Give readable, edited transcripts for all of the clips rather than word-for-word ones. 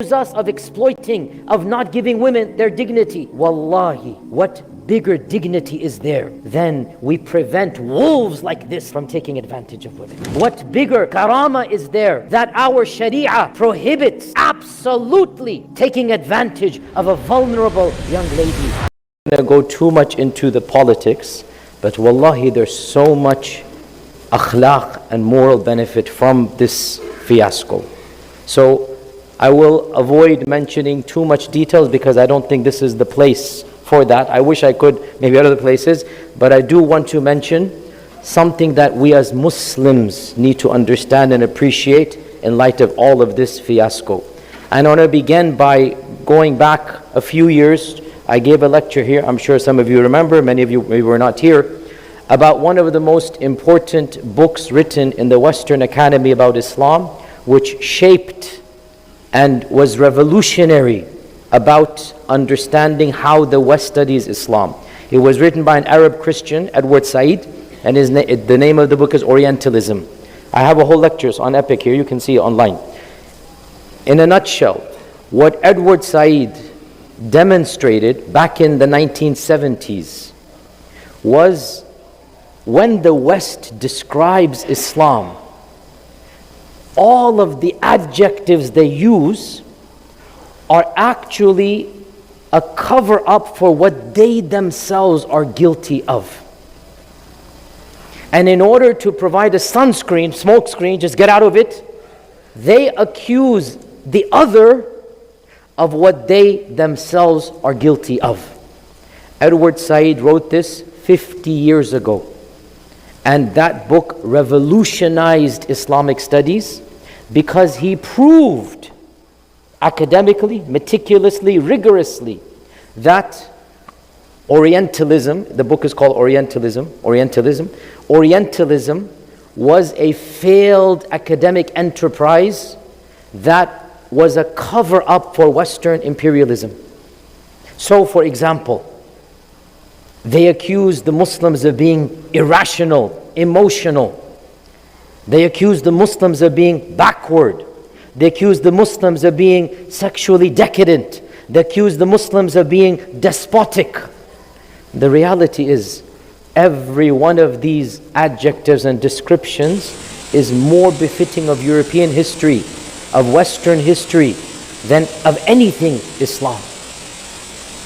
accuse us of exploiting, of not giving women their dignity. Wallahi, what bigger dignity is there than we prevent wolves like this from taking advantage of women? What bigger karama is there that our sharia prohibits absolutely taking advantage of a vulnerable young lady? I'm going to go too much into the politics, but wallahi, there's so much akhlaq and moral benefit from this fiasco. So I will avoid mentioning too much details because I don't think this is the place for that. I wish I could, maybe other places, but I do want to mention something that we as Muslims need to understand and appreciate in light of all of this fiasco. And I want to begin by going back a few years. I gave a lecture here, I'm sure some of you remember, many of you maybe were not here, about one of the most important books written in the Western Academy about Islam, which shaped and was revolutionary about understanding how the West studies Islam. It was written by an Arab Christian, Edward Said, and the name of the book is Orientalism. I have a whole lecture on Epic here, you can see it online. In a nutshell, what Edward Said demonstrated back in the 1970s was when the West describes Islam, all of the adjectives they use are actually a cover-up for what they themselves are guilty of. And in order to provide a sunscreen, smoke screen, just get out of it, they accuse the other of what they themselves are guilty of. Edward Said wrote this 50 years ago. And that book revolutionized Islamic studies because he proved academically, meticulously, rigorously that Orientalism, the book is called Orientalism was a failed academic enterprise that was a cover-up for Western imperialism. So, for example, they accused the Muslims of being irrational, emotional. They accused the Muslims of being backward. They accused the Muslims of being sexually decadent. They accused the Muslims of being despotic. The reality is, every one of these adjectives and descriptions is more befitting of European history, of Western history, than of anything Islam.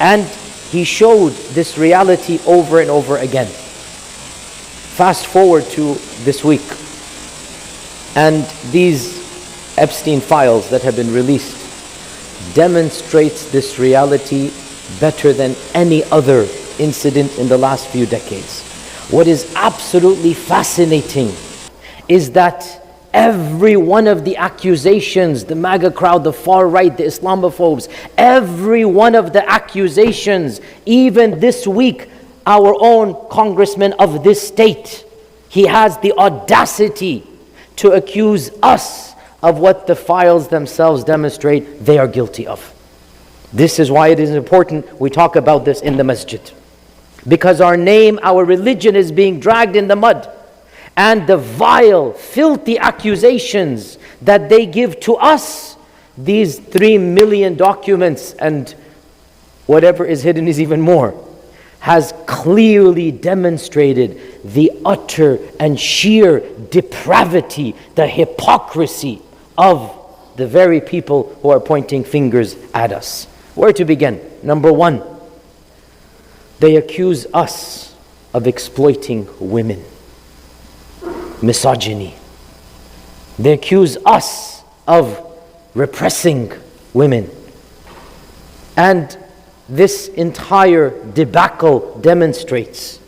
And he showed this reality over and over again. Fast forward to this week, and these Epstein files that have been released demonstrates this reality better than any other incident in the last few decades. What is absolutely fascinating is that every one of the accusations, the MAGA crowd, the far right, the Islamophobes, every one of the accusations, even this week, our own congressman of this state, he has the audacity to accuse us of what the files themselves demonstrate they are guilty of. This is why it is important we talk about this in the masjid. Because our name, our religion is being dragged in the mud. And the vile, filthy accusations that they give to us, these 3 million documents and whatever is hidden is even more, has clearly demonstrated the utter and sheer depravity, the hypocrisy of the very people who are pointing fingers at us. Where to begin? Number one, they accuse us of exploiting women. Misogyny. They accuse us of repressing women. And this entire debacle demonstrates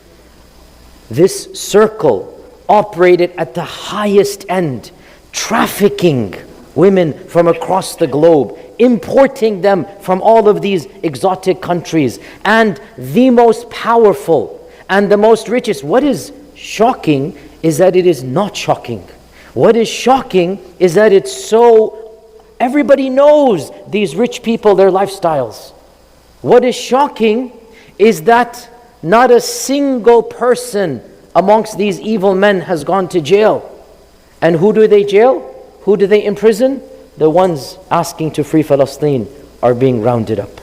this circle operated at the highest end, trafficking women from across the globe, importing them from all of these exotic countries, and the most powerful and the most richest. What is shocking is that it is not shocking. What is shocking is that it's so, everybody knows these rich people, their lifestyles. What is shocking is that not a single person amongst these evil men has gone to jail. And who do they jail? Who do they imprison? the ones asking to free Palestine are being rounded up.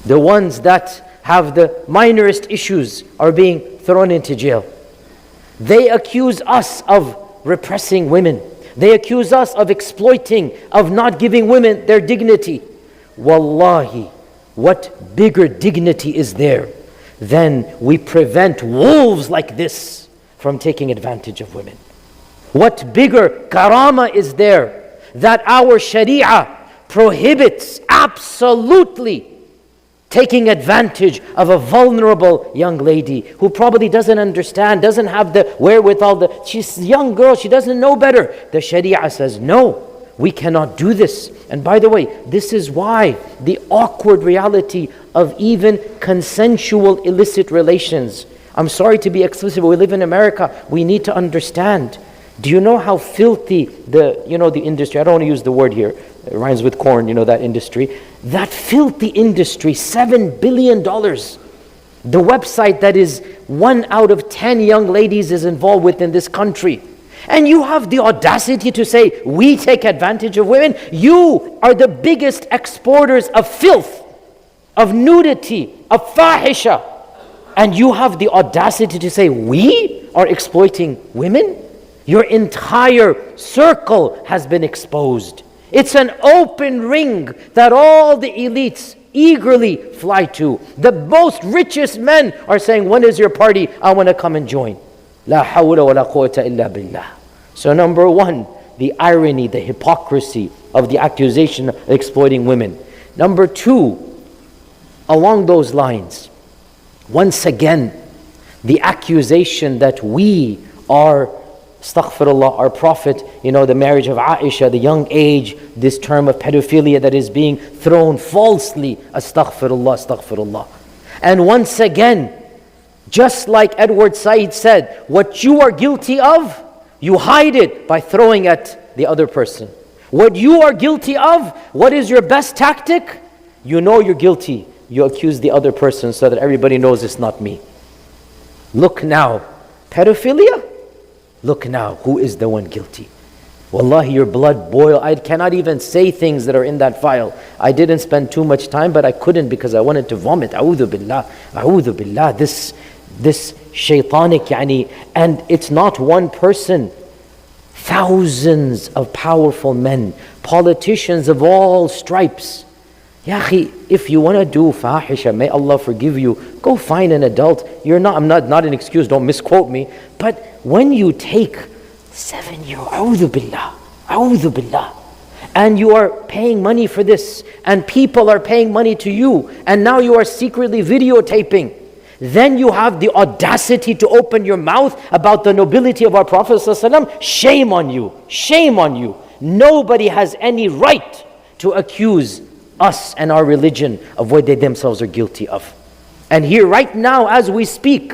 The ones that have the minorest issues are being thrown into jail. They accuse us of repressing women. They accuse us of exploiting, of not giving women their dignity. Wallahi, what bigger dignity is there than we prevent wolves like this from taking advantage of women? What bigger karama is there that our Sharia prohibits absolutely taking advantage of a vulnerable young lady who probably doesn't understand, doesn't have the wherewithal, she's a young girl, she doesn't know better. The Sharia says, no, we cannot do this. And by the way, this is why the awkward reality of even consensual illicit relations. I'm sorry to be explicit, but we live in America, we need to understand. Do you know how filthy the industry, I don't want to use the word here, it rhymes with corn, that industry. That filthy industry, $7 billion. The website that is 1 out of 10 young ladies is involved with in this country. And you have the audacity to say, we take advantage of women. You are the biggest exporters of filth, of nudity, of fahisha. And you have the audacity to say, we are exploiting women? Your entire circle has been exposed. It's an open ring that all the elites eagerly fly to. The most richest men are saying, when is your party? I want to come and join. La hawla wa la quwwata illa billah. So number one, the irony, the hypocrisy of the accusation of exploiting women. Number two, along those lines, once again, the accusation that we are astaghfirullah, our Prophet, the marriage of Aisha, the young age, this term of pedophilia that is being thrown falsely, astaghfirullah. And once again, just like Edward Said said, what you are guilty of, you hide it by throwing at the other person. What you are guilty of, what is your best tactic? You know you're guilty, you accuse the other person so that everybody knows it's not me. Look now, pedophilia? Look now, who is the one guilty? Wallahi, your blood boil. I cannot even say things that are in that file. I didn't spend too much time, but I couldn't because I wanted to vomit. A'udhu billah. This shaitanic, and it's not one person. Thousands of powerful men, politicians of all stripes. Ya akhi, if you want to do fahisha, may Allah forgive you, go find an adult. I'm not an excuse, don't misquote me. But when you take 7-year-old, a'udhu billah, and you are paying money for this, and people are paying money to you, and now you are secretly videotaping, then you have the audacity to open your mouth about the nobility of our Prophet ﷺ. Shame on you, shame on you. Nobody has any right to accuse us and our religion of what they themselves are guilty of. And here right now as we speak,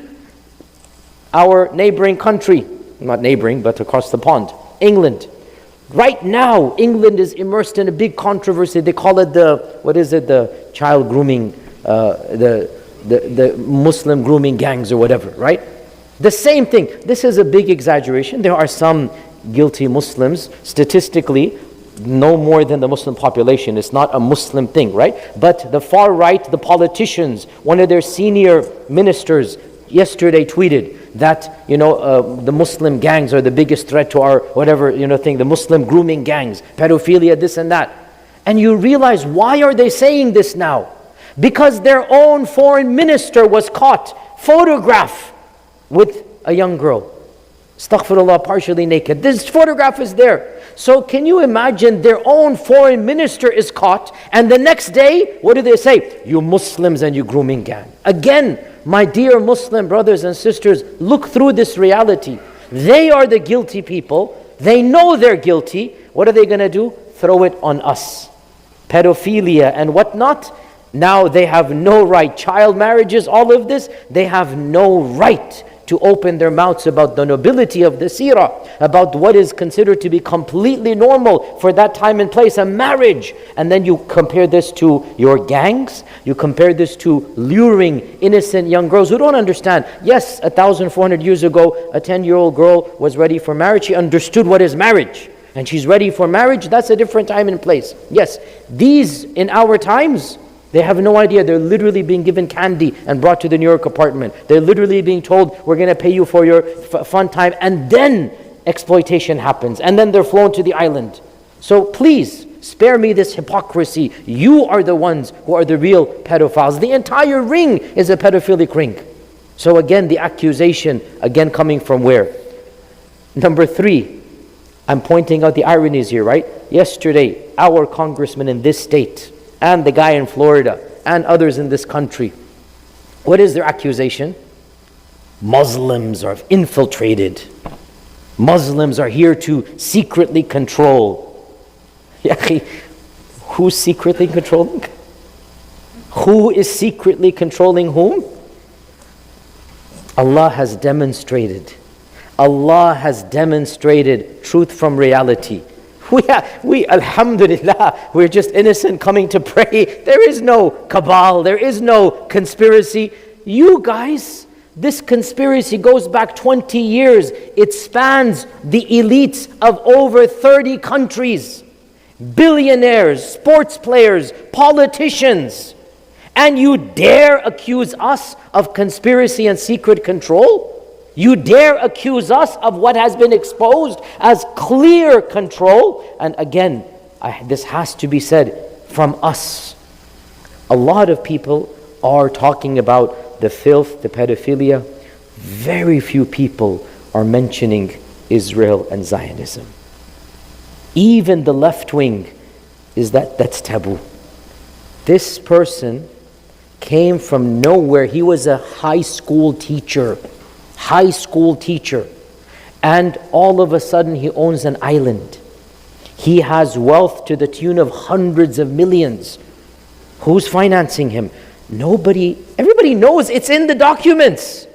our neighboring country, not neighboring but across the pond, England. Right now England is immersed in a big controversy. They call it the child grooming, the Muslim grooming gangs or whatever, right? The same thing. This is a big exaggeration. There are some guilty Muslims, statistically no more than the Muslim population. It's not a Muslim thing, right? But the far right, the politicians, one of their senior ministers yesterday tweeted that the Muslim gangs are the biggest threat to our whatever thing, the Muslim grooming gangs, pedophilia, this and that. And you realize, why are they saying this now? Because their own foreign minister was caught photographed with a young girl, astaghfirullah, partially naked. This photograph is there. So can you imagine, their own foreign minister is caught, and the next day, what do they say? You Muslims and you grooming gang. Again, my dear Muslim brothers and sisters, look through this reality. They are the guilty people. They know they're guilty. What are they going to do? Throw it on us. Pedophilia and whatnot. Now they have no right. Child marriages, all of this, they have no right to open their mouths about the nobility of the seerah, about what is considered to be completely normal for that time and place, a marriage. And then you compare this to your gangs, you compare this to luring innocent young girls who don't understand. Yes, 1,400 years ago, a 10-year-old girl was ready for marriage. She understood what is marriage. and she's ready for marriage, that's a different time and place. Yes, these in our times, they have no idea. They're literally being given candy and brought to the New York apartment. They're literally being told, we're going to pay you for your fun time, and then exploitation happens, and then they're flown to the island. So please, spare me this hypocrisy. You are the ones who are the real pedophiles. The entire ring is a pedophilic ring. So again, the accusation, again coming from where? Number 3, I'm pointing out the ironies here, right? Yesterday, our congressman in this state, and the guy in Florida, and others in this country, what is their accusation? Muslims are infiltrated. Muslims are here to secretly control. Who's secretly controlling? Who is secretly controlling whom? Allah has demonstrated. Allah has demonstrated truth from reality. We alhamdulillah, we're just innocent coming to pray. There is no cabal, there is no conspiracy. You guys, this conspiracy goes back 20 years. It spans the elites of over 30 countries. Billionaires, sports players, politicians. And you dare accuse us of conspiracy and secret control? You dare accuse us of what has been exposed as clear control? And again, this has to be said from us. A lot of people are talking about the filth, the pedophilia. Very few people are mentioning Israel and Zionism. Even the left wing that's taboo. This person came from nowhere. He was a high school teacher, and all of a sudden he owns an island. He has wealth to the tune of hundreds of millions. Who's financing him? Nobody. Everybody knows it's in the documents.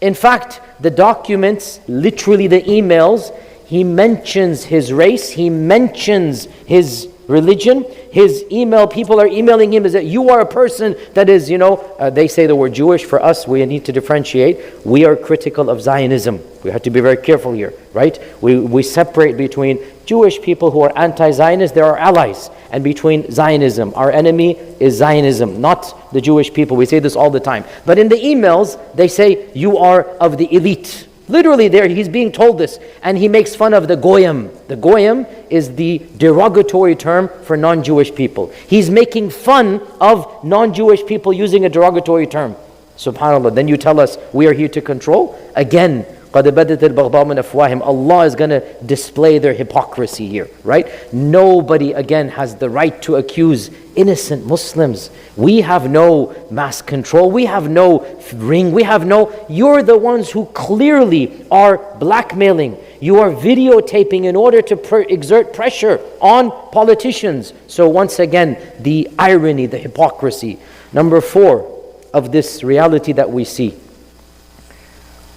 In fact, the documents, literally the emails, he mentions his race, he mentions his religion. His email, people are emailing him, is that you are a person that is, they say the word Jewish. For us, we need to differentiate. We are critical of Zionism. We have to be very careful here, right? We separate between Jewish people who are anti-Zionist, they're our allies, and between Zionism. Our enemy is Zionism, not the Jewish people. We say this all the time. But in the emails, they say, you are of the elite. Literally there, he's being told this, and he makes fun of the goyim. The goyim is the derogatory term for non-Jewish people. He's making fun of non-Jewish people using a derogatory term. SubhanAllah. Then you tell us we are here to control? Again, قَدْ بَدَتِ الْبَغْضَاءُ مِنْ أَفْوَاهِهِمْ. Allah is going to display their hypocrisy here, right? Nobody, again, has the right to accuse innocent Muslims. We have no mass control. We have no ring. You're the ones who clearly are blackmailing. You are videotaping in order to exert pressure on politicians. So once again, the irony, the hypocrisy. Number 4 of this reality that we see.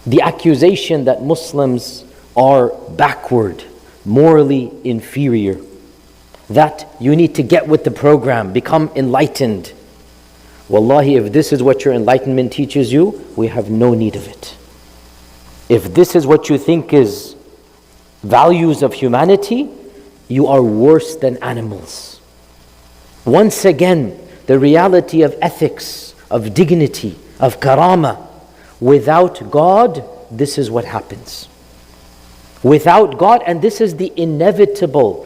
The accusation that Muslims are backward, morally inferior, that you need to get with the program, become enlightened. Wallahi, if this is what your enlightenment teaches you, we have no need of it. If this is what you think is values of humanity, you are worse than animals. Once again, the reality of ethics, of dignity, of karama. Without God, this is what happens. Without God, and this is the inevitable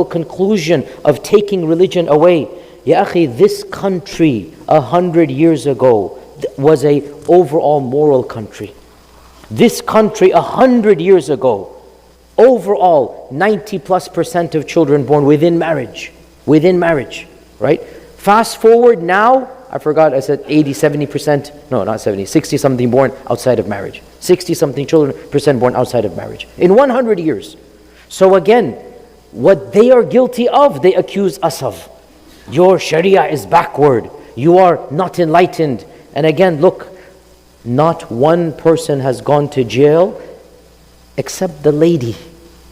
conclusion of taking religion away. Ya akhi, this country 100 years ago was a overall moral country. This country 100 years ago, overall 90+% of children born within marriage, right? Fast forward now, I forgot, I said 70%, no, not 70, 60 something born outside of marriage. 60 something percent born outside of marriage. In 100 years. So again, what they are guilty of, they accuse us of. Your Sharia is backward. You are not enlightened. And again, look, not one person has gone to jail except the lady.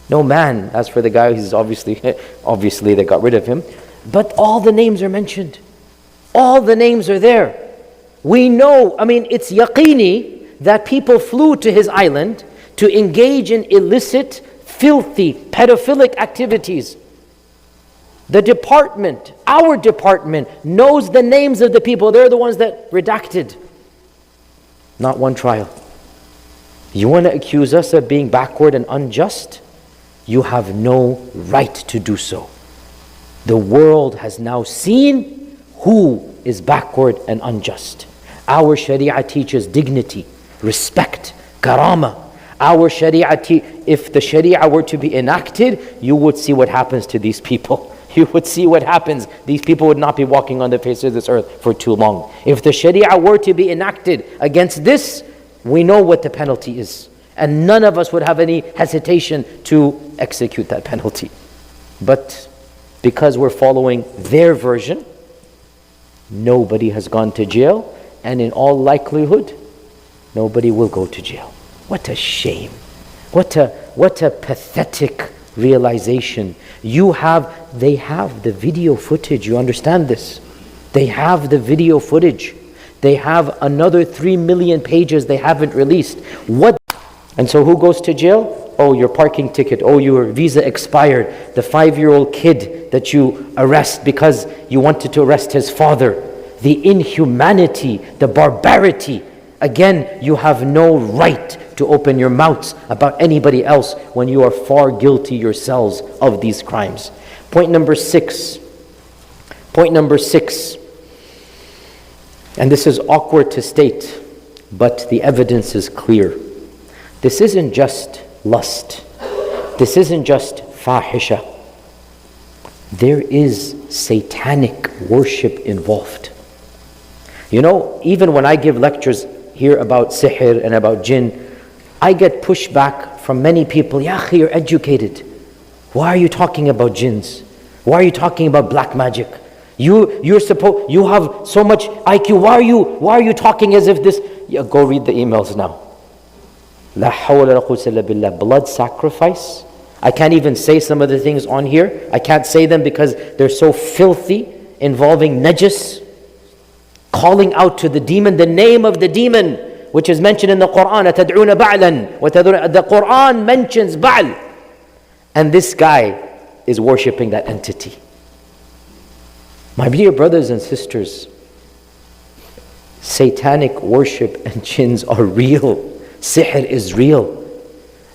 No man. As for the guy, he's obviously they got rid of him. But all the names are mentioned. All the names are there. We know, it's yaqini that people flew to his island to engage in illicit filthy, pedophilic activities. The department, our department, knows the names of the people. They're the ones that redacted. Not one trial. You want to accuse us of being backward and unjust? You have no right to do so. The world has now seen who is backward and unjust. Our Sharia teaches dignity, respect, karama. Our Sharia, if the Sharia were to be enacted, you would see what happens to these people. You would see what happens. These people would not be walking on the face of this earth for too long. If the Sharia were to be enacted against this, we know what the penalty is. And none of us would have any hesitation to execute that penalty. But because we're following their version, nobody has gone to jail, and in all likelihood, nobody will go to jail. What a shame. What a pathetic realization. They have the video footage. You understand this? They have the video footage. They have another 3 million pages they haven't released. What? And so who goes to jail? Oh, your parking ticket. Oh, your visa expired. The 5-year-old kid that you arrest because you wanted to arrest his father. The inhumanity, the barbarity. Again, you have no right to open your mouths about anybody else when you are far guilty yourselves of these crimes. Point number 6. And this is awkward to state, but the evidence is clear. This isn't just lust. This isn't just fahisha. There is satanic worship involved. You know, even when I give lectures here about sihr and about jinn, I get pushback from many people. Ya akhi, you're educated. Why are you talking about jinns? Why are you talking about black magic? You have so much IQ. Why are you talking as if this? Yeah, go read the emails now. La hawla wa la quwwata illa billah. Blood sacrifice. I can't even say some of the things on here. I can't say them because they're so filthy, involving najis. Calling out to the demon, the name of the demon, which is mentioned in the Quran. أَتَدْعُونَ بَعْلًا وَتَدْعُونَ. The Quran mentions Ba'al. And this guy is worshipping that entity. My dear brothers and sisters, satanic worship and jinns are real. Sihr is real.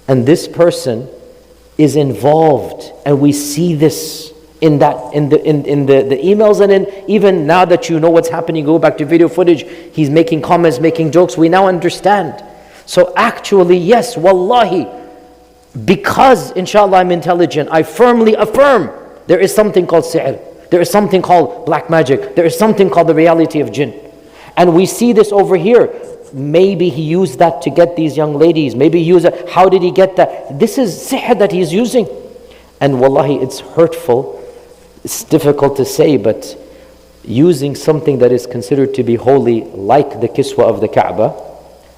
And this person is involved, and we see this in the emails, and even now that you know what's happening, go back to video footage, he's making comments, making jokes, we now understand. So actually, yes, wallahi, because inshallah I'm intelligent, I firmly affirm there is something called sihr. There is something called black magic. There is something called the reality of jinn. And we see this over here. Maybe he used that to get these young ladies. Maybe he used it. How did he get that? This is sihr that he's using. And wallahi, it's hurtful. It's difficult to say, but using something that is considered to be holy, like the kiswa of the Kaaba,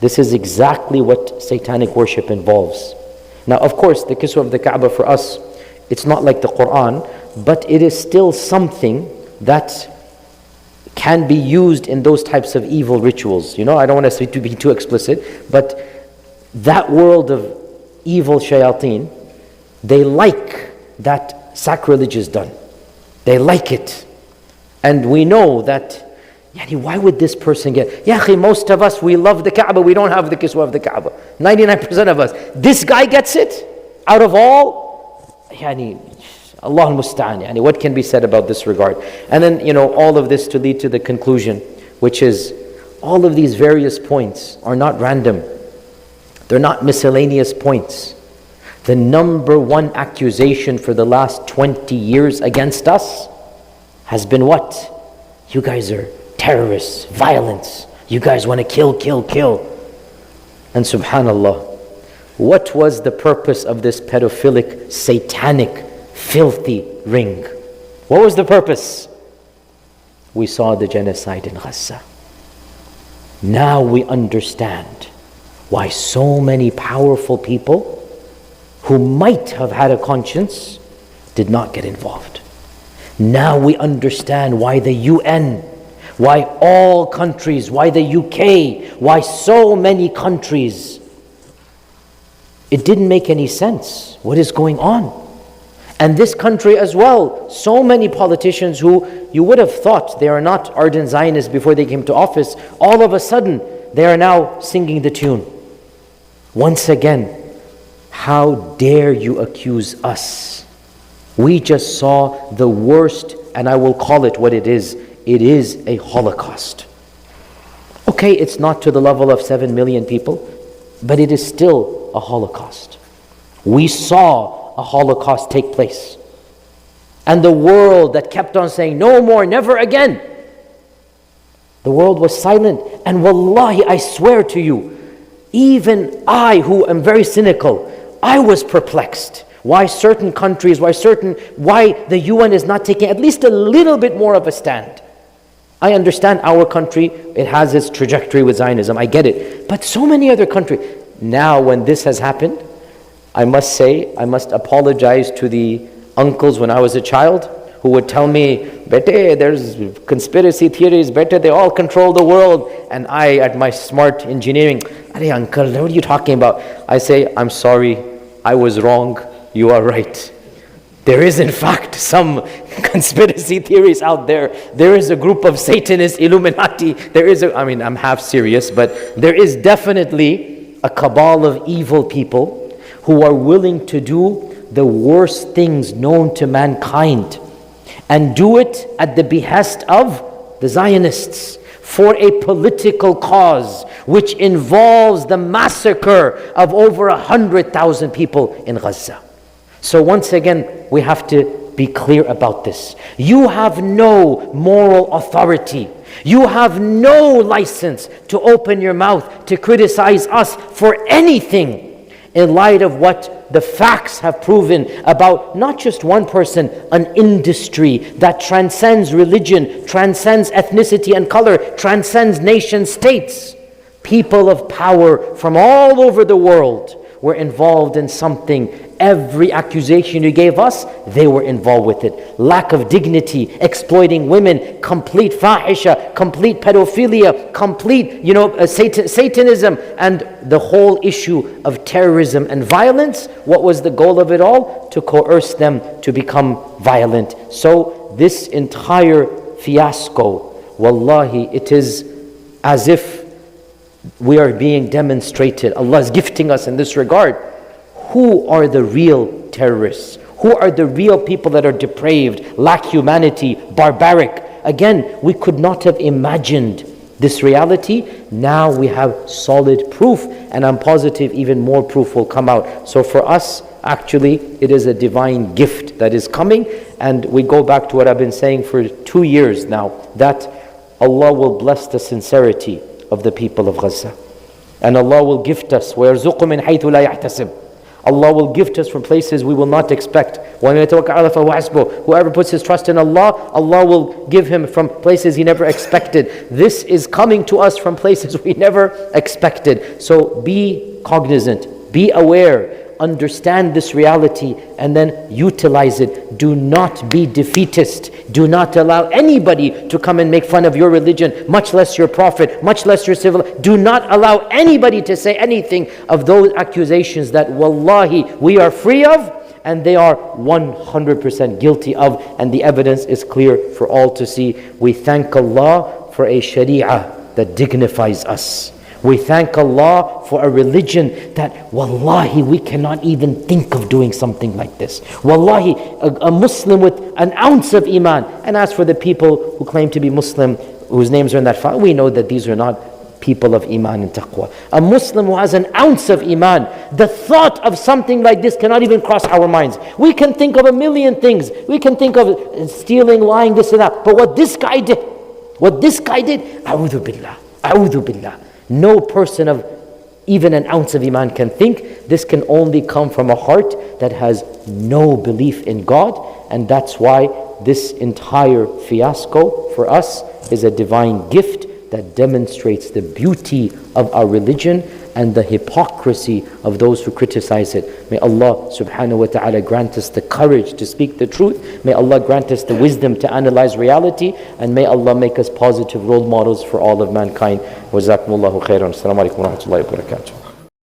this is exactly what satanic worship involves. Now, of course, the kiswa of the Kaaba for us, it's not like the Quran, but it is still something that can be used in those types of evil rituals. You know, I don't want to be too explicit, but that world of evil shayateen, they like that sacrilege is done. They like it. And we know that, why would this person get, most of us, we love the Kaaba, we don't have the kiswa of the Kaaba. 99% of us. This guy gets it? Out of all? Allah al-Musta'an. What can be said about this regard? And then, all of this to lead to the conclusion, which is, all of these various points are not random. They're not miscellaneous points. The number one accusation for the last 20 years against us has been what? You guys are terrorists, violence. You guys want to kill. And subhanallah, what was the purpose of this pedophilic, satanic, filthy ring? What was the purpose? We saw the genocide in Gaza. Now we understand why so many powerful people who might have had a conscience did not get involved. Now we understand why the UN, why all countries, why the UK, why so many countries It didn't make any sense. What is going on? And this country as well, so many politicians who you would have thought they are not ardent Zionists before they came to office, all of a sudden they are now singing the tune. Once again, how dare you accuse us? We just saw the worst, and I will call it what it is. It is a Holocaust. Okay, it's not to the level of 7 million people, but it is still a Holocaust. We saw a Holocaust take place. And the world that kept on saying, no more, never again. The world was silent. And wallahi, I swear to you, even I, who am very cynical, I was perplexed. Why certain countries, why the UN is not taking at least a little bit more of a stand. I understand our country, it has its trajectory with Zionism, I get it. But so many other countries, now when this has happened, I must say, I must apologize to the uncles when I was a child who would tell me, "Bete, there's conspiracy theories, bete, they all control the world." And I, at my smart engineering, "Arey uncle, what are you talking about?" I say, "I'm sorry, I was wrong, you are right." There is in fact some conspiracy theories out there. There is a group of Satanists, Illuminati. I'm half serious, but there is definitely a cabal of evil people who are willing to do the worst things known to mankind and do it at the behest of the Zionists for a political cause which involves the massacre of over 100,000 people in Gaza. So once again, we have to be clear about this. You have no moral authority. You have no license to open your mouth to criticize us for anything in light of what the facts have proven about not just one person, an industry that transcends religion, transcends ethnicity and color, transcends nation states. People of power from all over the world were involved in something. Every accusation you gave us, they were involved with it. Lack of dignity, exploiting women, complete fahisha, complete pedophilia, complete, Satanism, and the whole issue of terrorism and violence. What was the goal of it all? To coerce them to become violent. So this entire fiasco, wallahi, it is as if we are being demonstrated. Allah is gifting us in this regard. Who are the real terrorists? Who are the real people that are depraved, lack humanity, barbaric? Again, we could not have imagined this reality. Now we have solid proof, and I'm positive even more proof will come out. So for us, actually, it is a divine gift that is coming. And we go back to what I've been saying for 2 years now, that Allah will bless the sincerity of the people of Gaza. And Allah will gift us, وَيَرْزُقُ مِنْ حَيْثُ لَا يَحْتَسِبُ. Allah will gift us from places we will not expect. Whoever puts his trust in Allah, Allah will give him from places he never expected. This is coming to us from places we never expected. So be cognizant, be aware, understand this reality, and then utilize it. Do not be defeatist. Do not allow anybody to come and make fun of your religion, much less your prophet, much less your civil. Do not allow anybody to say anything of those accusations that wallahi we are free of and they are 100% guilty of, and the evidence is clear for all to see. We thank Allah for a sharia that dignifies us. We thank Allah for a religion that, wallahi, we cannot even think of doing something like this. Wallahi, a Muslim with an ounce of iman. And as for the people who claim to be Muslim, whose names are in that file, we know that these are not people of iman and taqwa. A Muslim who has an ounce of iman, the thought of something like this cannot even cross our minds. We can think of a million things. We can think of stealing, lying, this and that. But what this guy did, a'udhu billah, a'udhu billah. No person of even an ounce of iman can think. This can only come from a heart that has no belief in God. And that's why this entire fiasco for us is a divine gift that demonstrates the beauty of our religion and the hypocrisy of those who criticize it. May Allah subhanahu wa ta'ala grant us the courage to speak the truth. May Allah grant us the wisdom to analyze reality. And may Allah make us positive role models for all of mankind. Wa jazakumullahu khairan. Assalamu alaikum wa rahmatullahi wa barakatuh.